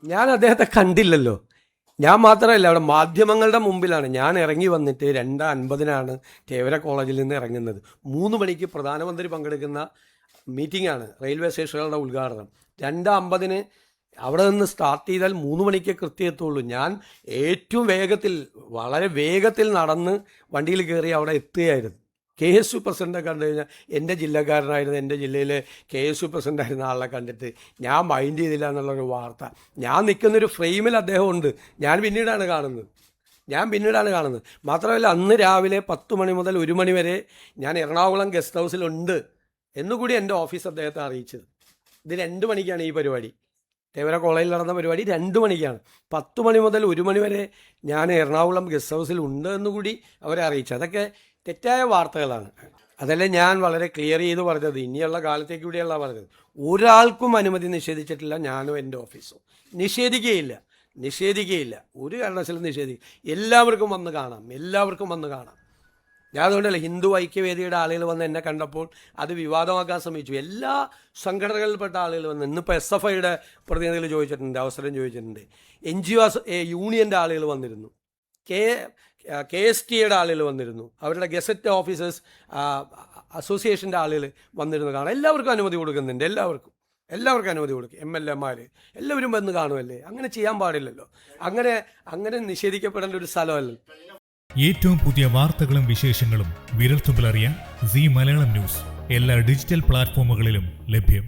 ഞാൻ അദ്ദേഹത്തെ കണ്ടില്ലല്ലോ. ഞാൻ മാത്രമല്ല, അവിടെ മാധ്യമങ്ങളുടെ മുമ്പിലാണ് ഞാൻ ഇറങ്ങി വന്നിട്ട് 2:50 തേവര കോളേജിൽ നിന്ന് ഇറങ്ങുന്നത്. 3 മണിക്ക് പ്രധാനമന്ത്രി പങ്കെടുക്കുന്ന മീറ്റിംഗാണ്, റെയിൽവേ സ്റ്റേഷനുകളുടെ ഉദ്ഘാടനം. 2:50 അവിടെ നിന്ന് സ്റ്റാർട്ട് ചെയ്താൽ 3 മണിക്ക് കൃത്യം എത്തുള്ളൂ. ഞാൻ ഏറ്റവും വേഗത്തിൽ, വളരെ വേഗത്തിൽ നടന്ന് വണ്ടിയിൽ കയറി അവിടെ എത്തുകയായിരുന്നു. KSU പ്രസിഡൻറ്റ് കണ്ടു കഴിഞ്ഞാൽ, എൻ്റെ ജില്ലക്കാരനായിരുന്നു, എൻ്റെ ജില്ലയിലെ KSU പ്രസിഡൻ്റായിരുന്ന ആളെ കണ്ടിട്ട് ഞാൻ മൈൻഡ് ചെയ്തില്ല എന്നുള്ളൊരു വാർത്ത. ഞാൻ നിൽക്കുന്നൊരു ഫ്രെയിമിൽ അദ്ദേഹം ഉണ്ട്, ഞാൻ പിന്നീടാണ് കാണുന്നത്. മാത്രമല്ല, അന്ന് രാവിലെ 10 മണി മുതൽ 1 മണി വരെ ഞാൻ എറണാകുളം ഗസ്റ്റ് ഹൗസിലുണ്ട് എന്നുകൂടി എൻ്റെ ഓഫീസ് അദ്ദേഹത്തെ അറിയിച്ചത്. ഇത് 2 മണിക്കാണ് ഈ പരിപാടി. തേവര കോളേജിൽ നടന്ന പരിപാടി 2 മണിക്കാണ്. 10 മണി മുതൽ 1 മണി വരെ ഞാൻ എറണാകുളം ഗസ്റ്റ് ഹൗസിൽ ഉണ്ട് എന്നുകൂടി അവരെ അറിയിച്ചു. അതൊക്കെ തെറ്റായ വാർത്തകളാണ്. അതല്ലേ ഞാൻ വളരെ ക്ലിയർ ചെയ്ത് പറഞ്ഞത്. ഇനിയുള്ള കാലത്തേക്ക് കൂടിയല്ല പറഞ്ഞത്. ഒരാൾക്കും അനുമതി നിഷേധിച്ചിട്ടില്ല, ഞാനും എൻ്റെ ഓഫീസും. നിഷേധിക്കുകയില്ല, ഒരു കാരണവശാലും നിഷേധിക്കും. എല്ലാവർക്കും വന്ന് കാണാം. ഞാൻ അതുകൊണ്ടല്ല, ഹിന്ദു ഐക്യവേദിയുടെ ആളുകൾ വന്ന് എന്നെ കണ്ടപ്പോൾ അത് വിവാദമാക്കാൻ ശ്രമിച്ചു. എല്ലാ സംഘടനകളിൽപ്പെട്ട ആളുകൾ വന്ന്, ഇന്നിപ്പോൾ SFIയുടെ പ്രതിനിധികൾ ചോദിച്ചിട്ടുണ്ട്, അവസരം ചോദിച്ചിട്ടുണ്ട്. NGO യൂണിയൻ്റെ ആളുകൾ വന്നിരുന്നു, KSTയുടെ ആളുകൾ വന്നിരുന്നു, അവരുടെ ഗസറ്റ് ഓഫീസേഴ്സ് അസോസിയേഷൻ്റെ ആളുകൾ വന്നിരുന്നു കാണാം. എല്ലാവർക്കും അനുമതി കൊടുക്കുന്നുണ്ട്, എല്ലാവർക്കും അനുമതി കൊടുക്കും. MLA മാർ എല്ലാവരും വന്ന് കാണുമല്ലേ. അങ്ങനെ ചെയ്യാൻ പാടില്ലല്ലോ. അങ്ങനെ നിഷേധിക്കപ്പെടേണ്ട ഒരു സ്ഥലമല്ല. ഏറ്റവും പുതിയ വാർത്തകളും വിശേഷങ്ങളും വിരൽത്തുമ്പിലറിയാൻ സീ മലയാളം ന്യൂസ് എല്ലാ ഡിജിറ്റൽ പ്ലാറ്റ്ഫോമുകളിലും ലഭ്യം.